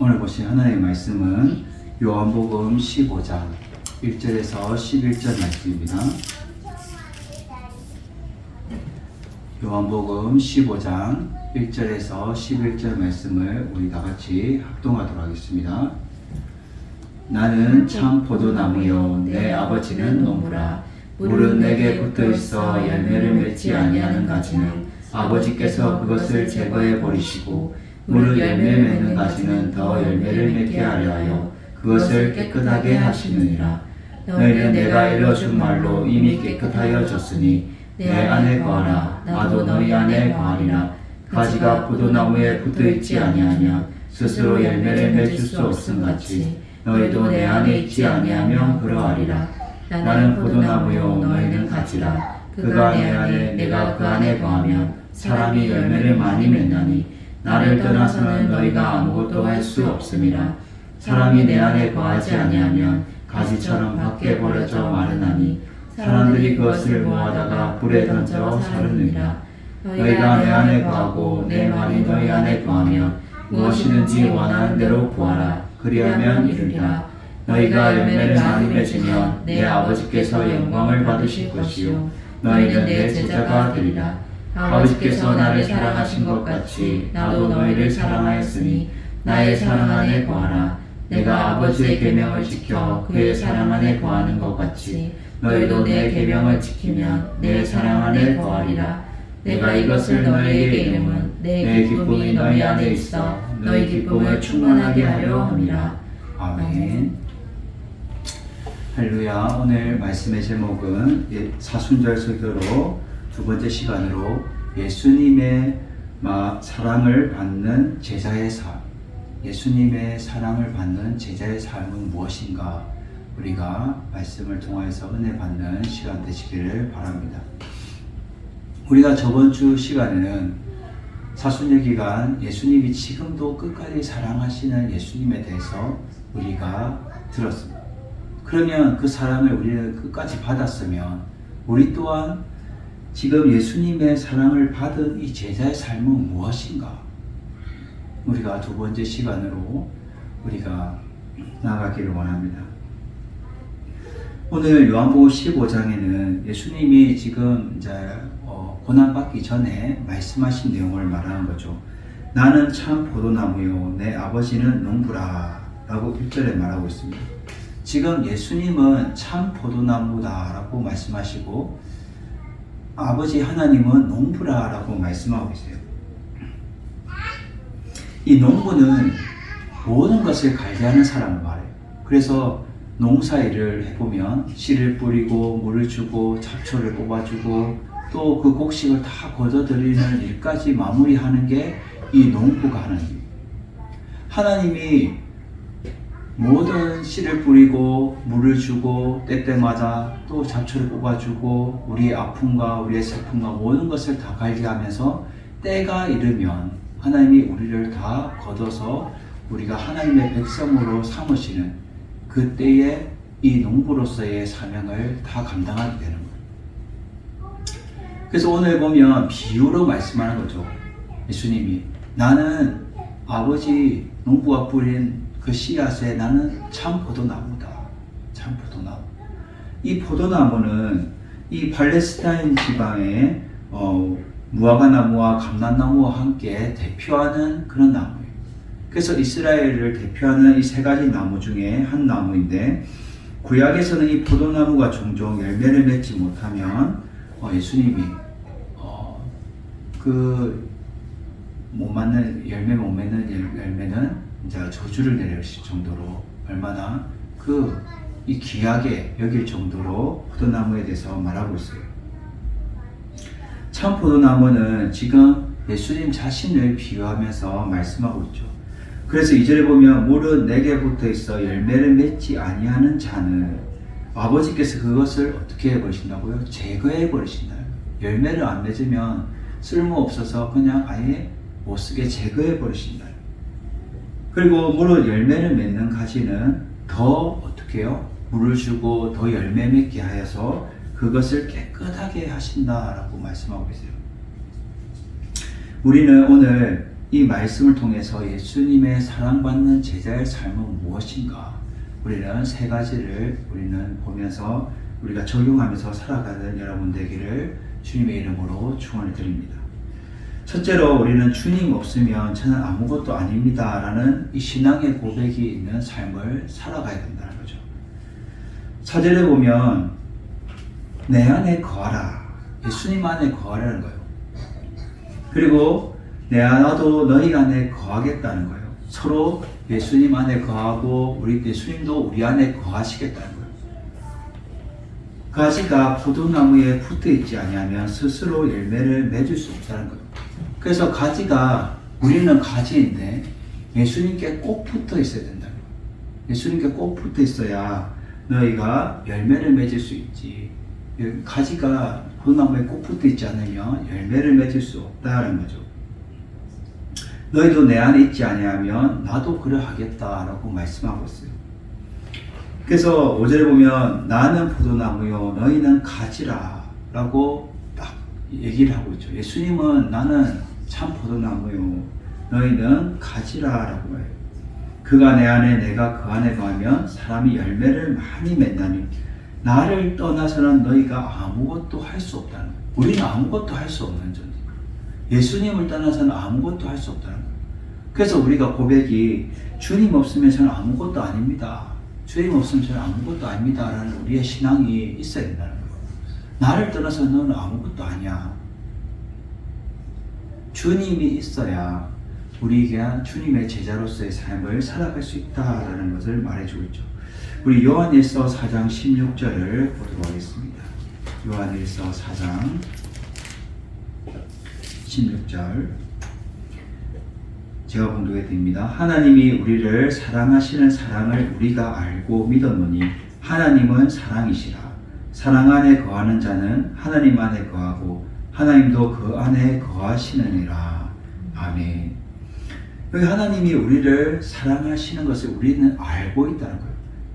오늘 보신 하나님의 말씀은 요한복음 15장 1절에서 11절 말씀입니다. 요한복음 15장 1절에서 11절 말씀을 우리 다 같이 합동하도록 하겠습니다. 나는 참 포도나무요 내 아버지는 농부라. 물은 내게 붙어 있어 열매를 맺지 아니하는 가지는 아버지께서 그것을 제거해 버리시고, 물은 열매 맺는 가지는 더 열매를 맺게 하려 하여 그것을 깨끗하게 하시느니라. 너희는 내가 일러준 말로 이미 깨끗하여 졌으니 내 안에 거하라. 나도 너희 안에 거하리라. 가지가 포도나무에 붙어 있지 아니하냐 스스로 열매를 맺을 수 없음 같이 너희도 내 안에 있지 아니하면 그러하리라. 나는 포도나무요 너희는 가지라. 그가 내 안에 내가 그 안에 거하면 사람이 열매를 많이 맺나니 나를 떠나서는 너희가 아무것도 할 수 없음이라. 사람이 내 안에 거하지 아니하면 가지처럼 밖에 버려져 마르나니 사람들이 그것을 모아다가 불에 던져 사르느니라. 너희가 내 안에 거하고 내 말이 너희 안에 거하면 무엇이든지 원하는 대로 구하라. 그리하면 이루리라. 너희가 열매를 많이 맺으면 내 아버지께서 영광을 받으실 것이요 너희는 내 제자가 되리라. 아버지께서 나를 사랑하신 것 같이 나도 너희를 사랑하였으니 나의 사랑 안에 거하라. 내가 아버지의 계명을 지켜 그의 사랑 안에 거하는 것 같이 너희도 내 계명을 지키면 내 사랑 안에 거하리라. 내가 이것을 너희에게 이름은 내 기쁨이 너희 안에 있어 너희 기쁨을 충만하게 하려 함이라. 아멘. 할렐루야. 오늘 말씀의 제목은 사순절 설교로 두 번째 시간으로 예수님의 사랑을 받는 제자의 삶, 예수님의 사랑을 받는 제자의 삶은 무엇인가, 우리가 말씀을 통해서 은혜 받는 시간 되시기를 바랍니다. 우리가 저번 주 시간에는 사순절 기간 예수님이 지금도 끝까지 사랑하시는 예수님에 대해서 우리가 들었습니다. 그러면 그 사랑을 우리는 끝까지 받았으면 우리 또한 지금 예수님의 사랑을 받은 이 제자의 삶은 무엇인가? 우리가 두 번째 시간으로 우리가 나아가기를 원합니다. 오늘 요한복음 15장에는 예수님이 지금 이제 고난받기 전에 말씀하신 내용을 말하는 거죠. 나는 참 포도나무요 내 아버지는 농부라 라고 1절에 말하고 있습니다. 지금 예수님은 참 포도나무다 라고 말씀하시고 아버지 하나님은 농부라 라고 말씀하고 있어요. 이 농부는 모든 것을 관리하는 사람을 말해요. 그래서 농사일을 해보면 씨를 뿌리고 물을 주고 잡초를 뽑아주고 또 그 곡식을 다 걷어들이는 일까지 마무리하는 게 이 농부가 하는 일. 하나님이 모든 씨를 뿌리고 물을 주고 때때마다 또 잡초를 뽑아주고 우리의 아픔과 우리의 슬픔과 모든 것을 다 관리하면서 때가 이르면 하나님이 우리를 다 걷어서 우리가 하나님의 백성으로 삼으시는 그때에 이 농부로서의 사명을 다 감당하게 되는 거예요. 그래서 오늘 보면 비유로 말씀하는 거죠. 예수님이 나는 아버지 농부가 뿌린 그 씨앗에 나는 참 포도나무다. 참 포도나무. 이 포도나무는 이 팔레스타인 지방의 무화과나무와 감람나무와 함께 대표하는 그런 나무예요. 그래서 이스라엘을 대표하는 이 세 가지 나무 중에 한 나무인데 구약에서는 이 포도나무가 종종 열매를 맺지 못하면 예수님이 못 맞는 열매 못 맺는 열매는 이제 저주를 내리실 정도로 얼마나 이 귀하게 여길 정도로 포도나무에 대해서 말하고 있어요. 참 포도나무는 지금 예수님 자신을 비유하면서 말씀하고 있죠. 그래서 2절에 보면 물은 내게 붙어 있어 열매를 맺지 아니하는 자는 아버지께서 그것을 어떻게 해버리신다고요? 제거해 버리신다. 열매를 안 맺으면 쓸모없어서 그냥 아예 못쓰게 제거해 버리신다. 그리고 물은 열매를 맺는 가지는 더 어떻게 해요? 물을 주고 더 열매 맺게 하여서 그것을 깨끗하게 하신다라고 말씀하고 있어요. 우리는 오늘 이 말씀을 통해서 예수님의 사랑받는 제자의 삶은 무엇인가? 우리는 세 가지를 우리는 보면서 우리가 적용하면서 살아가는 여러분 되기를 주님의 이름으로 축원을 드립니다. 첫째로 우리는 주님 없으면 저는 아무것도 아닙니다 라는 이 신앙의 고백이 있는 삶을 살아가야 된다는 거죠. 4절에 보면 내 안에 거하라. 예수님 안에 거하라는 거예요. 그리고 나도 너희 안에 거하겠다는 거예요. 서로 예수님 안에 거하고 예수님도 우리 안에 거하시겠다는 거예요. 가지가 포도나무에 붙어 있지 아니하면 스스로 열매를 맺을 수 없다는 거예요. 그래서 가지가 우리는 가지인데 예수님께 꼭 붙어 있어야 된다는 거예요. 예수님께 꼭 붙어 있어야 너희가 열매를 맺을 수 있지. 가지가 포도나무에 꼭 붙어 있지 않으면 열매를 맺을 수 없다는 거죠. 너희도 내 안에 있지 아니하면 나도 그러하겠다라고 말씀하고 있어요. 그래서 5절에 보면 나는 포도나무요 너희는 가지라 라고 딱 얘기를 하고 있죠. 예수님은 나는 참 포도나무요 너희는 가지라 라고 해요. 그가 내 안에 내가 그 안에 거하면 사람이 열매를 많이 맺나니 나를 떠나서는 너희가 아무것도 할 수 없다는 거예요. 우리는 아무것도 할 수 없는 존재. 예수님을 떠나서는 아무것도 할 수 없다는 거예요. 그래서 우리가 고백이 주님 없으면 저는 아무것도 아닙니다. 주님 없으면 저는 아무것도 아닙니다 라는 우리의 신앙이 있어야 된다는 거예요. 나를 떠나서 너는 아무것도 아니야. 주님이 있어야 우리가 주님의 제자로서의 삶을 살아갈 수 있다라는 것을 말해주고 있죠. 우리 요한일서 4장 16절을 보도록 하겠습니다. 요한일서 4장 16절 제가 봉독해 드립니다. 하나님이 우리를 사랑하시는 사랑을 우리가 알고 믿었노니 하나님은 사랑이시라. 사랑 안에 거하는 자는 하나님 안에 거하고 하나님도 그 안에 거하시느니라. 아멘. 여기 하나님이 우리를 사랑하시는 것을 우리는 알고 있다는 거예요.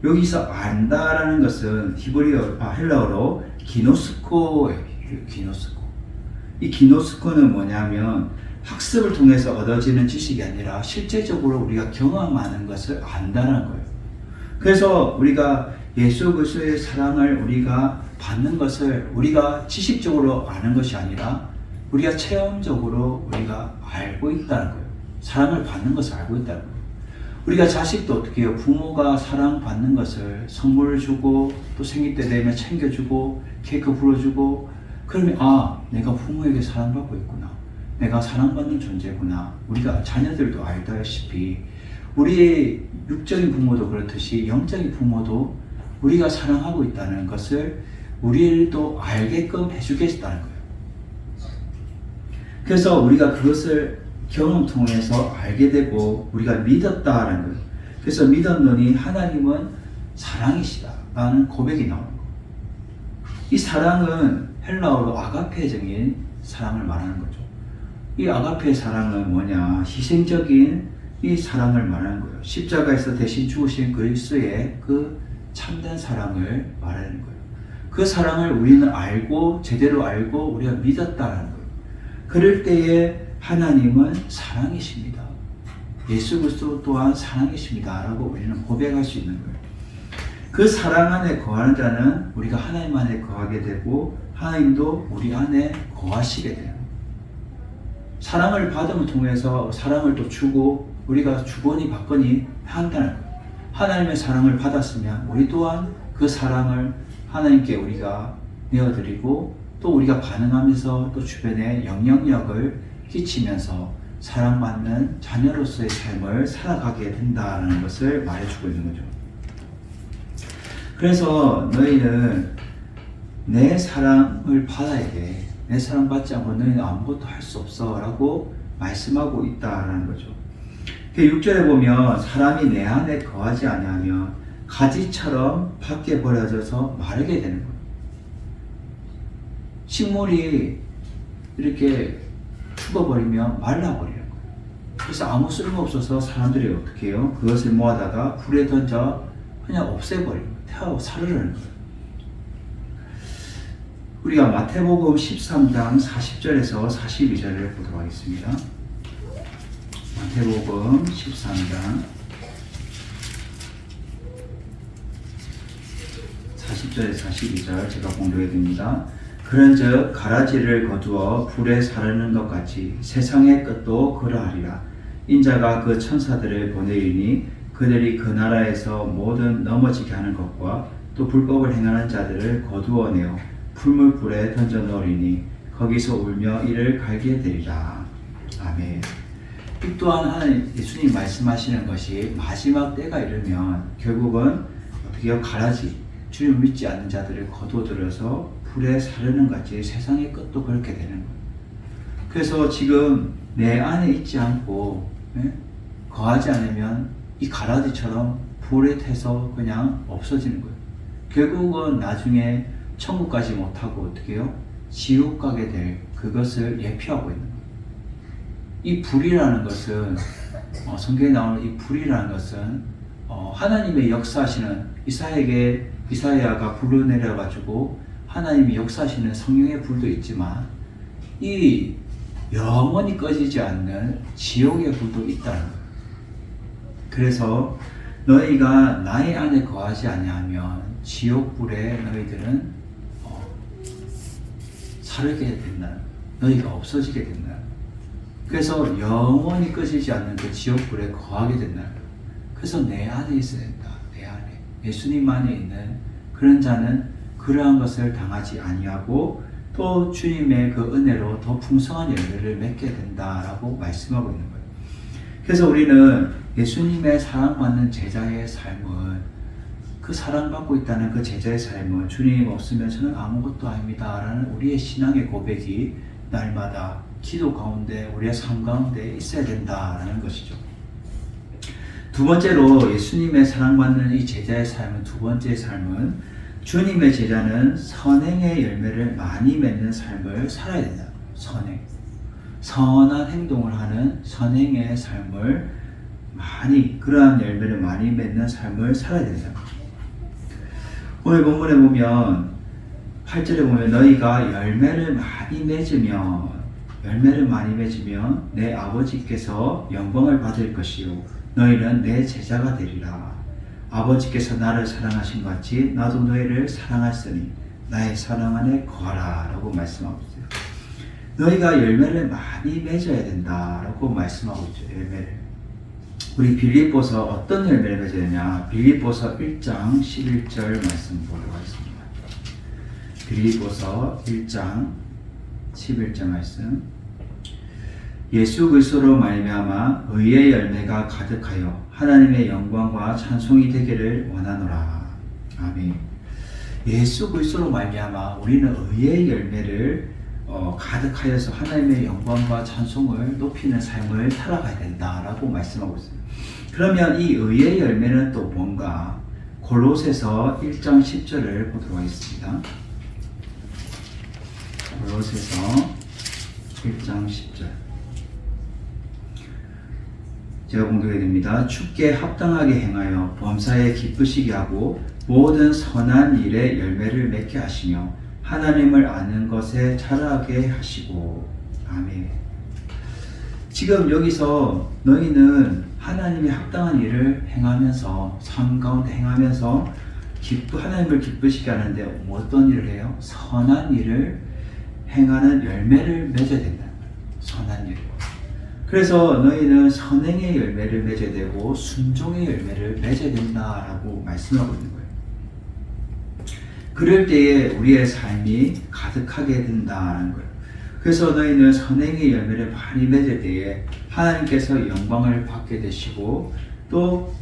여기서 안다라는 것은 헬라어로 기노스코예요. 기노스코. 이 기노스코는 뭐냐면 학습을 통해서 얻어지는 지식이 아니라 실제적으로 우리가 경험하는 것을 안다는 거예요. 그래서 우리가 예수 그리스도의 사랑을 우리가 받는 것을 우리가 지식적으로 아는 것이 아니라 우리가 체험적으로 우리가 알고 있다는 거예요. 사랑을 받는 것을 알고 있다는 거예요. 우리가 자식도 어떻게 해요? 부모가 사랑받는 것을 선물을 주고 또 생일 때 되면 챙겨주고 케이크 불어주고 그러면 내가 부모에게 사랑받고 있구나. 내가 사랑받는 존재구나. 우리가 자녀들도 알다시피 우리의 육적인 부모도 그렇듯이 영적인 부모도 우리가 사랑하고 있다는 것을 우리도 알게끔 해주겠다는 거예요. 그래서 우리가 그것을 경험 통해서 알게 되고 우리가 믿었다라는 거예요. 그래서 믿었노니 하나님은 사랑이시다라는 고백이 나오는 거예요. 이 사랑은 헬라어로 아가페적인 사랑을 말하는 거죠. 이 아가페 사랑은 뭐냐? 희생적인 이 사랑을 말하는 거예요. 십자가에서 대신 죽으신 그리스도의 그 참된 사랑을 말하는 거예요. 그 사랑을 우리는 알고 제대로 알고 우리가 믿었다는 거예요. 그럴 때에 하나님은 사랑이십니다. 예수 그리스도 또한 사랑이십니다 라고 우리는 고백할 수 있는 거예요. 그 사랑 안에 거하는 자는 우리가 하나님 안에 거하게 되고 하나님도 우리 안에 거하시게 돼요. 사랑을 받음을 통해서 사랑을 또 주고 우리가 주거니 받거니 한다는 거예요. 하나님의 사랑을 받았으면 우리 또한 그 사랑을 하나님께 우리가 내어드리고 또 우리가 반응하면서 또 주변에 영향력을 끼치면서 사랑받는 자녀로서의 삶을 살아가게 된다는 것을 말해주고 있는 거죠. 그래서 너희는 내 사랑을 받아야 돼. 내 사랑 받지 않고 너희는 아무것도 할 수 없어 라고 말씀하고 있다는 거죠. 6절에 보면 사람이 내 안에 거하지 아니하면 가지처럼 밖에 버려져서 마르게 되는 거예요. 식물이 이렇게 죽어버리면 말라버리는 거예요. 그래서 아무 쓸모없어서 사람들이 어떻게 해요? 그것을 모아다가 불에 던져 그냥 없애버리는 거예요. 태워 사르르는 거예요. 우리가 마태복음 13장 40절에서 42절을 보도록 하겠습니다. 마태복음 13장 40절에서 42절 제가 공독해 드립니다. 그런즉 가라지를 거두어 불에 사르는 것 같이 세상의 끝도 그러하리라. 인자가 그 천사들을 보내리니 그들이 그 나라에서 모든 넘어지게 하는 것과 또 불법을 행하는 자들을 거두어내어 풀물불에 던져 넣으리니 거기서 울며 이를 갈게 되리라. 아멘. 이 또한 하나님 예수님 말씀하시는 것이 마지막 때가 이르면 결국은 어떻게요? 가라지 주를 믿지 않는 자들을 거두어들여서 불에 사르는 같이 세상의 끝도 그렇게 되는 거예요. 그래서 지금 내 안에 있지 않고 거하지 않으면 이 가라지처럼 불에 태서 그냥 없어지는 거예요. 결국은 나중에 천국 가지 못하고 어떻게 해요? 지옥 가게 될 그것을 예표하고 있는 거예요. 이 불이라는 것은 성경에 나오는 이 불이라는 것은 하나님의 역사하시는 이사야가 불로 내려가지고 하나님이 역사하시는 성령의 불도 있지만 이 영원히 꺼지지 않는 지옥의 불도 있다는 거예요. 그래서 너희가 나의 안에 거하지 아니하면 지옥불에 너희들은 사르게 된다는 거예요. 너희가 없어지게 된다는 거예요. 그래서 영원히 꺼지지 않는 그 지옥불에 거하게 된다는 거예요. 그래서 내 안에 있어야 된다. 내 안에 예수님 안에 있는 그런 자는 그러한 것을 당하지 아니하고 또 주님의 그 은혜로 더 풍성한 열매를 맺게 된다라고 말씀하고 있는 거예요. 그래서 우리는 예수님의 사랑받는 제자의 삶은 그 사랑받고 있다는 그 제자의 삶은 주님 없으면 저는 아무것도 아닙니다 라는 우리의 신앙의 고백이 날마다 기도 가운데 우리의 삶 가운데 있어야 된다라는 것이죠. 두 번째로 예수님의 사랑받는 이 제자의 삶은 두 번째 삶은 주님의 제자는 선행의 열매를 많이 맺는 삶을 살아야 된다. 선행. 선한 행동을 하는 선행의 삶을 그러한 열매를 많이 맺는 삶을 살아야 된다. 오늘 본문에 보면 8절에 보면 너희가 열매를 많이 맺으면 내 아버지께서 영광을 받을 것이요 너희는 내 제자가 되리라. 아버지께서 나를 사랑하신 것 같이 나도 너희를 사랑하였으니 나의 사랑 안에 거하라 라고 말씀하고 있어요. 너희가 열매를 많이 맺어야 된다라고 말씀하고 있죠. 열매를. 우리 빌립보서 어떤 열매를 맺어야 되냐? 빌립보서 1장 11절 말씀 보도록 하겠습니다. 빌립보서 1장 11절 말씀. 예수 그리스도로 말미암아 의의 열매가 가득하여 하나님의 영광과 찬송이 되기를 원하노라. 아멘. 예수 그리스도로 말미암아 우리는 의의 열매를 가득하여서 하나님의 영광과 찬송을 높이는 삶을 살아가야 된다라고 말씀하고 있습니다. 그러면 이 의의 열매는 또 뭔가? 골로새서 1장 10절을 보도록 하겠습니다. 골로새서 1장 10절 제가 공독해 드립니다. 주께 합당하게 행하여 범사에 기쁘시게 하고 모든 선한 일에 열매를 맺게 하시며 하나님을 아는 것에 자라게 하시고. 아멘. 지금 여기서 너희는 하나님의 합당한 일을 행하면서 삶 가운데 행하면서 하나님을 기쁘시게 하는데 어떤 일을 해요? 선한 일을 행하는 열매를 맺어야 된다. 선한 일. 그래서 너희는 선행의 열매를 맺어야 되고 순종의 열매를 맺어야 된다라고 말씀하고 있는 거예요. 그럴 때에 우리의 삶이 가득하게 된다는 거예요. 그래서 너희는 선행의 열매를 많이 맺을 때에 하나님께서 영광을 받게 되시고 또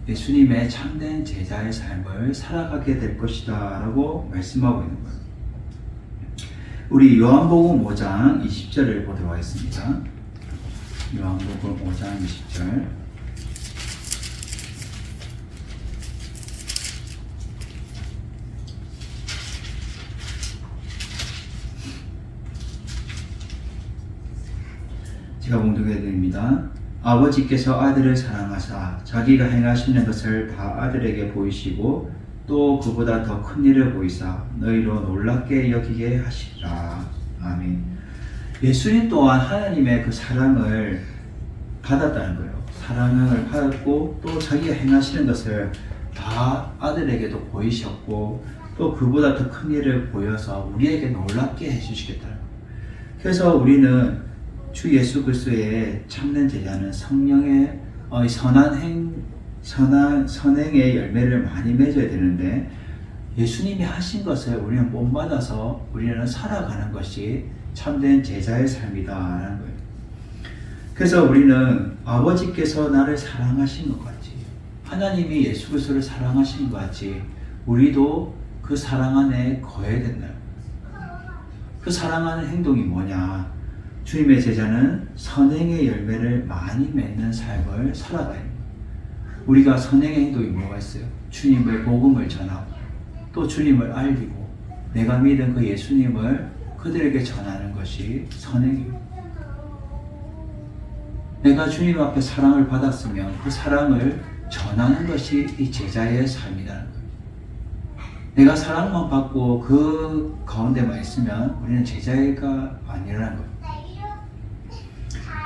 예수님의 참된 제자의 삶을 살아가게 될 것이다 라고 말씀하고 있는 거예요. 우리 요한복음 5장 20절을 보도록 하겠습니다. 요한복음 5장 20절 제가 봉독해 드립니다. 아버지께서 아들을 사랑하사 자기가 행하시는 것을 다 아들에게 보이시고 또 그보다 더 큰 일을 보이사 너희로 놀랍게 여기게 하시리라. 아멘. 예수님 또한 하나님의 그 사랑을 받았다는 거예요. 사랑을 받았고 또 자기가 행하시는 것을 다 아들에게도 보이셨고 또 그보다 더 큰 일을 보여서 우리에게 놀랍게 해주시겠다는 거예요. 그래서 우리는 주 예수 그리스도의 참된 제자는 성령의 선행의 열매를 많이 맺어야 되는데 예수님이 하신 것을 우리는 본받아서 우리는 살아가는 것이 참된 제자의 삶이다라는 거예요. 그래서 우리는 아버지께서 나를 사랑하신 것 같이, 하나님이 예수 그리스도를 사랑하신 것 같이 우리도 그 사랑 안에 거해야 된다. 그 사랑하는 행동이 뭐냐? 주님의 제자는 선행의 열매를 많이 맺는 삶을 살아가야 합니다. 우리가 선행의 행동이 뭐가 있어요? 주님의 복음을 전하고 또 주님을 알리고 내가 믿은 그 예수님을 그들에게 전하는 것이 선행입니다. 내가 주님 앞에 사랑을 받았으면 그 사랑을 전하는 것이 이 제자의 삶이라는 거예요. 내가 사랑만 받고 그 가운데만 있으면 우리는 제자가 아니라는 거예요.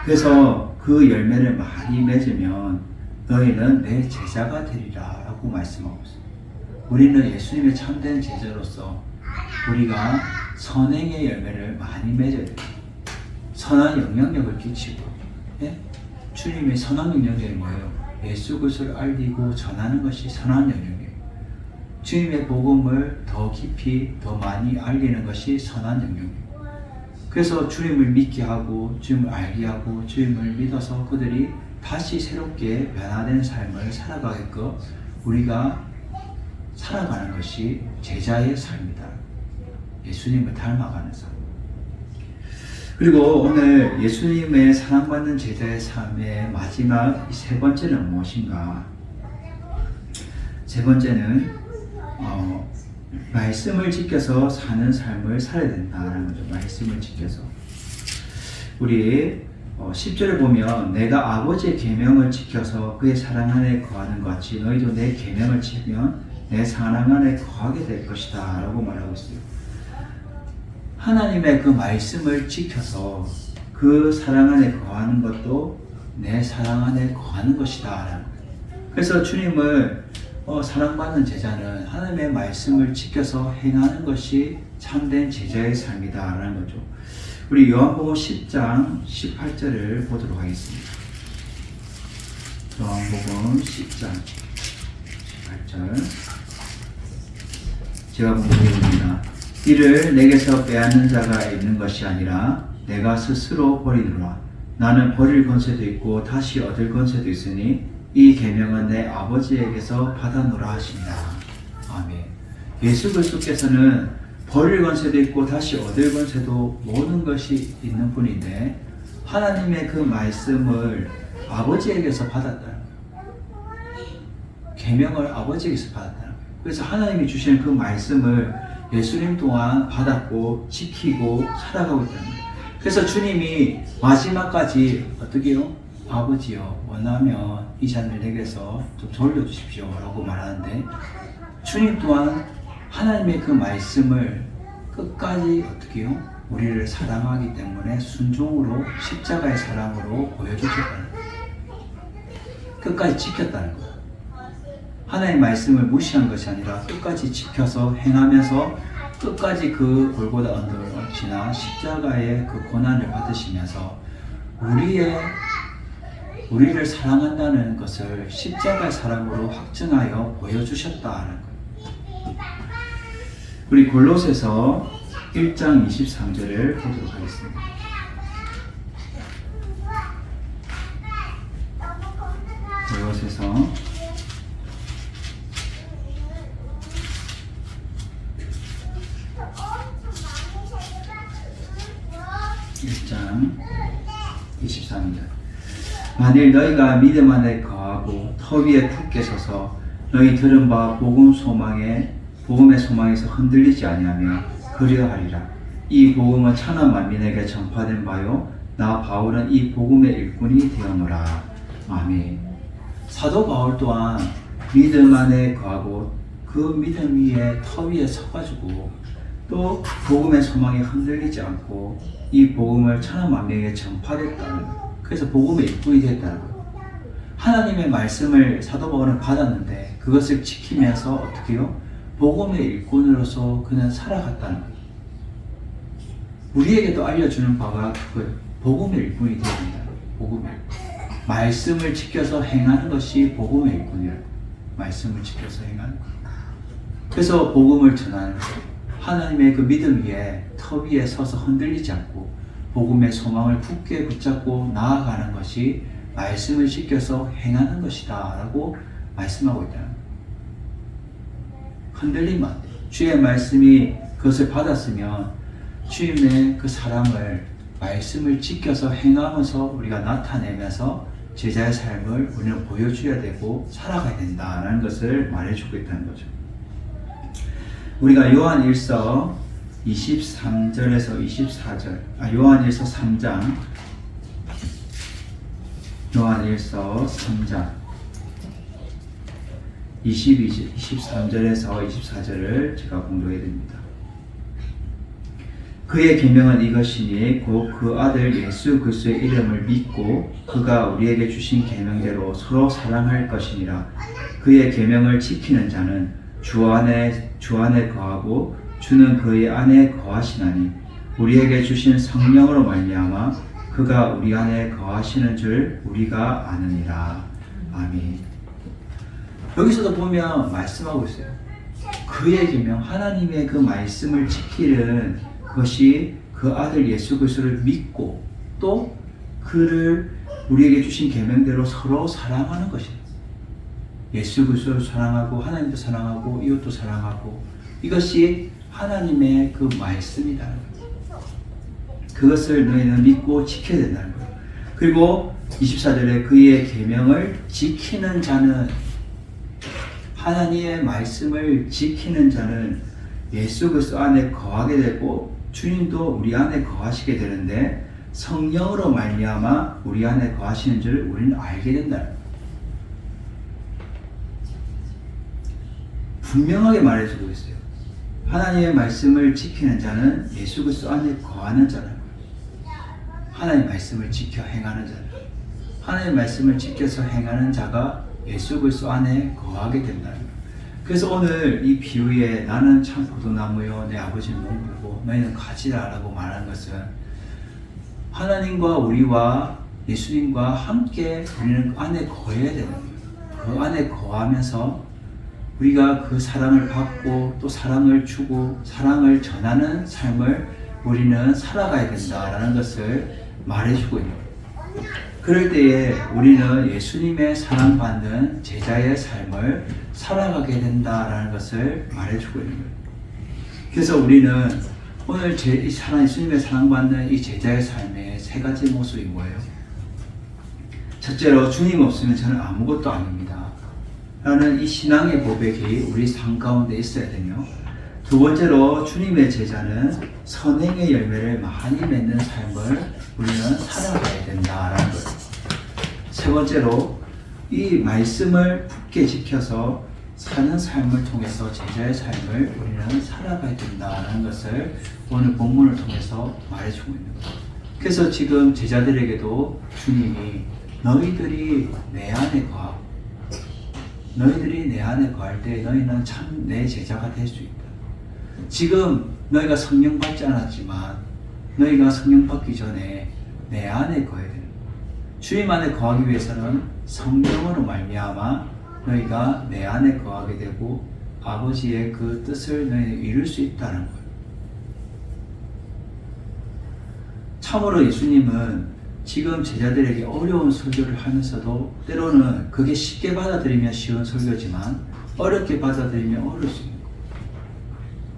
그래서 그 열매를 많이 맺으면 너희는 내 제자가 되리라 라고 말씀하고 있습니다. 우리는 예수님의 참된 제자로서 우리가 선행의 열매를 많이 맺어야 돼요. 선한 영향력을 끼치고, 예? 주님의 선한 영향력이 뭐예요? 예수 그리스도를 알리고 전하는 것이 선한 영향력이에요. 주님의 복음을 더 깊이 더 많이 알리는 것이 선한 영향력이에요. 그래서 주님을 믿게 하고 주님을 알게 하고 주님을 믿어서 그들이 다시 새롭게 변화된 삶을 살아가게끔 우리가 살아가는 것이 제자의 삶이다. 예수님을 닮아가는 삶. 그리고 오늘 예수님의 사랑받는 제자의 삶의 마지막 세 번째는 무엇인가? 세 번째는 말씀을 지켜서 사는 삶을 살아야 된다는 거죠. 말씀을 지켜서. 우리 10절에 보면 내가 아버지의 계명을 지켜서 그의 사랑 안에 거하는 것 같이 너희도 내 계명을 지키면 내 사랑 안에 거하게 될 것이다 라고 말하고 있어요. 하나님의 그 말씀을 지켜서 그 사랑 안에 거하는 것도 내 사랑 안에 거하는 것이다. 그래서 주님을 사랑받는 제자는 하나님의 말씀을 지켜서 행하는 것이 참된 제자의 삶이다 라는 거죠. 우리 요한복음 10장 18절을 보도록 하겠습니다. 요한복음 10장 18절 제가 공부해봅니다. 이를 내게서 빼앗는 자가 있는 것이 아니라 내가 스스로 버리노라. 나는 버릴 권세도 있고 다시 얻을 권세도 있으니 이 계명은 내 아버지에게서 받아노라 하시니라. 아멘. 예수 그리스도께서는 버릴 권세도 있고 다시 얻을 권세도 모든 것이 있는 분인데 하나님의 그 말씀을 아버지에게서 받았다는 거예요. 계명을 아버지에게서 받았다는 거예요. 그래서 하나님이 주시는 그 말씀을 예수님 또한 받았고 지키고 살아가고 있다는 거예요. 그래서 주님이 마지막까지 어떻게 해요? 아버지여 원하면 이 잔을 내게서 좀 돌려주십시오 라고 말하는데 주님 또한 하나님의 그 말씀을 끝까지 어떻게 해요? 우리를 사랑하기 때문에 순종으로 십자가의 사랑으로 보여주셨다는 거예요. 끝까지 지켰다는 거예요. 하나님의 말씀을 무시한 것이 아니라 끝까지 지켜서 행하면서 끝까지 그 골고다 언덕을 지나 십자가의 그 고난을 받으시면서 우리를 사랑한다는 것을 십자가의 사랑으로 확증하여 보여주셨다는 거예요. 우리 골로새서 1장 23절을 보도록 하겠습니다. 골로새서 1장 23절 만일 너희가 믿음 안에 거하고 터 위에 굳게 서서 너희 들은 바 복음의 소망에서 흔들리지 아니하며 그리하리라. 이 복음은 천하 만민에게 전파된 바요 나 바울은 이 복음의 일꾼이 되었노라. 아멘. 사도 바울 또한 믿음 안에 거하고 그 믿음 위에 터 위에 서가지고 또 복음의 소망에 흔들리지 않고 이 복음을 천하 만민에게 전파됐다는 그래서 복음의 일꾼이 됐다는 거예요. 하나님의 말씀을 사도 바울은 받았는데 그것을 지키면서 어떻게 해요? 복음의 일꾼으로서 그는 살아갔다는 거예요. 우리에게도 알려주는 바가 그거예요. 복음의 일꾼이 되어야 된다. 복음의 일꾼. 말씀을 지켜서 행하는 것이 복음의 일꾼이라고. 말씀을 지켜서 행하는 것. 그래서 복음을 전하는 것. 하나님의 그 믿음 위에 터 위에 서서 흔들리지 않고 복음의 소망을 굳게 붙잡고 나아가는 것이 말씀을 지켜서 행하는 것이다 라고 말씀하고 있다는 거예요. 흔들리면 안 돼요. 주의 말씀이 그것을 받았으면 주님의 그 사랑을 말씀을 지켜서 행하면서 우리가 나타내면서 제자의 삶을 우리는 보여줘야 되고 살아가야 된다는 것을 말해주고 있다는 거죠. 우리가 요한 1서 23절에서 24절, 요한 1서 3장, 요한 1서 3장 23절에서 24절을 제가 공부해야 됩니다. 그의 계명은 이것이니 곧 그 아들 예수 그리스도의 이름을 믿고 그가 우리에게 주신 계명대로 서로 사랑할 것이니라. 그의 계명을 지키는 자는 주 안에 거하고 주는 그의 안에 거하시나니 우리에게 주신 성령으로 말미암아 그가 우리 안에 거하시는 줄 우리가 아느니라. 아멘. 여기서도 보면 말씀하고 있어요. 그의 계명, 하나님의 그 말씀을 지키는 것이 그 아들 예수 그리스도를 믿고 또 그를 우리에게 주신 계명대로 서로 사랑하는 것입니다. 예수 그리스도를 사랑하고 하나님도 사랑하고 이웃도 사랑하고 이것이 하나님의 그 말씀이다. 그것을 너희는 믿고 지켜야 된다는 거예요. 그리고 24절에 그의 계명을 지키는 자는 하나님의 말씀을 지키는 자는 예수 그리스도 안에 거하게 되고 주님도 우리 안에 거하시게 되는데 성령으로 말미암아 우리 안에 거하시는 줄 우리는 알게 된다. 분명하게 말해주고 있어요. 하나님의 말씀을 지키는 자는 예수 그리스도 안에 거하는 자라는 거예요. 하나님의 말씀을 지켜 행하는 자는 하나님의 말씀을 지켜서 행하는 자가 예수 그리스도 안에 거하게 된다는 거예요. 그래서 오늘 이 비유에 나는 참 포도나무요 내 아버지는 농부고 너희는 가지라라고 말하는 것은 하나님과 우리와 예수님과 함께 우리는 그 안에 거해야 되는 거예요. 그 안에 거하면서 우리가 그 사랑을 받고 또 사랑을 주고 사랑을 전하는 삶을 우리는 살아가야 된다라는 것을 말해주고 있는 거예요. 그럴 때에 우리는 예수님의 사랑받는 제자의 삶을 살아가게 된다라는 것을 말해주고 있는 거예요. 그래서 우리는 오늘 예수님의 사랑받는 이 제자의 삶의 세 가지 모습이 뭐예요? 첫째로 주님 없으면 저는 아무것도 아닙니다 라는 이 신앙의 고백이 우리 삶 가운데 있어야 되며, 두 번째로 주님의 제자는 선행의 열매를 많이 맺는 삶을 우리는 살아가야 된다라는 거예요. 세 번째로 이 말씀을 굳게 지켜서 사는 삶을 통해서 제자의 삶을 우리는 살아가야 된다는 것을 오늘 본문을 통해서 말해주고 있는 거예요. 그래서 지금 제자들에게도 주님이 너희들이 내 안에 거하고 너희들이 내 안에 거할 때 너희는 참 내 제자가 될 수 있다. 지금 너희가 성령 받지 않았지만 너희가 성령 받기 전에 내 안에 거해야 된다. 주님 안에 거하기 위해서는 성령으로 말미암아 너희가 내 안에 거하게 되고 아버지의 그 뜻을 너희는 이룰 수 있다는 거예요. 참으로 예수님은 지금 제자들에게 어려운 설교를 하면서도 때로는 그게 쉽게 받아들이면 쉬운 설교지만 어렵게 받아들이면 어려울 수 있는 거예요.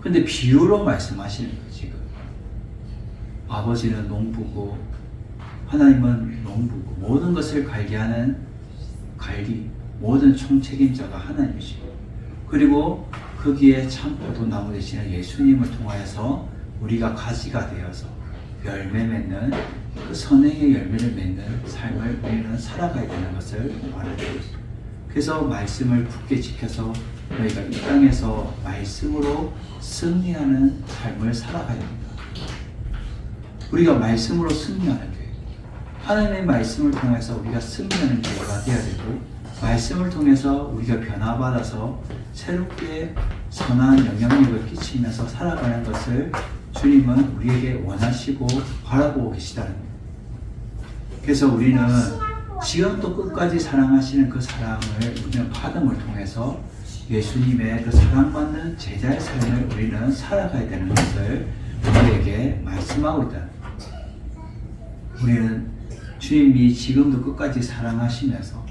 근데 비유로 말씀하시는 거예요. 지금 아버지는 농부고 하나님은 농부고 모든 것을 관리하는 관리, 모든 총책임자가 하나님이시고, 그리고 거기에 참 포도나무 되시는 예수님을 통하여서 우리가 가지가 되어서 열매 맺는 그 선행의 열매를 맺는 삶을 우리는 살아가야 되는 것을 말해주고 있습니다. 그래서 말씀을 굳게 지켜서 너희가 이 땅에서 말씀으로 승리하는 삶을 살아가야 됩니다. 우리가 말씀으로 승리하는 거예요. 하나님의 말씀을 통해서 우리가 승리하는 자가 되어야 되고, 말씀을 통해서 우리가 변화받아서 새롭게 선한 영향력을 끼치면서 살아가는 것을 주님은 우리에게 원하시고 바라보고 계시다는 거예요. 그래서 우리는 지금도 끝까지 사랑하시는 그 사랑을 우리는 받음을 통해서 예수님의 그 사랑받는 제자의 삶을 우리는 살아가야 되는 것을 우리에게 말씀하고 있다. 우리는 주님이 지금도 끝까지 사랑하시면서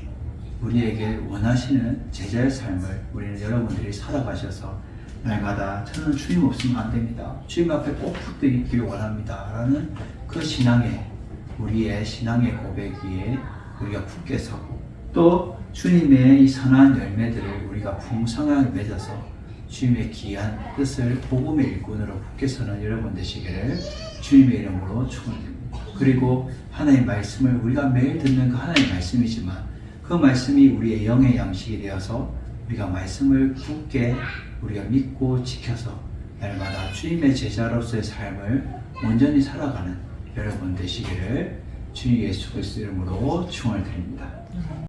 우리에게 원하시는 제자의 삶을 우리는 여러분들이 살아가셔서 날마다 저는 주님 없으면 안 됩니다. 주님 앞에 꼭 붙어 있기를 원합니다. 라는 그 우리의 신앙의 고백기에 우리가 굳게 서고, 또 주님의 이 선한 열매들을 우리가 풍성하게 맺어서 주님의 귀한 뜻을 복음의 일꾼으로 굳게 서는 여러분 되시기를 주님의 이름으로 축원드립니다. 그리고 하나님의 말씀을 우리가 매일 듣는 그 하나님의 말씀이지만 그 말씀이 우리의 영의 양식이 되어서 우리가 말씀을 굳게 우리가 믿고 지켜서 날마다 주님의 제자로서의 삶을 온전히 살아가는 여러분 되시기를 주님 예수 그리스도 이름으로 축원을 드립니다.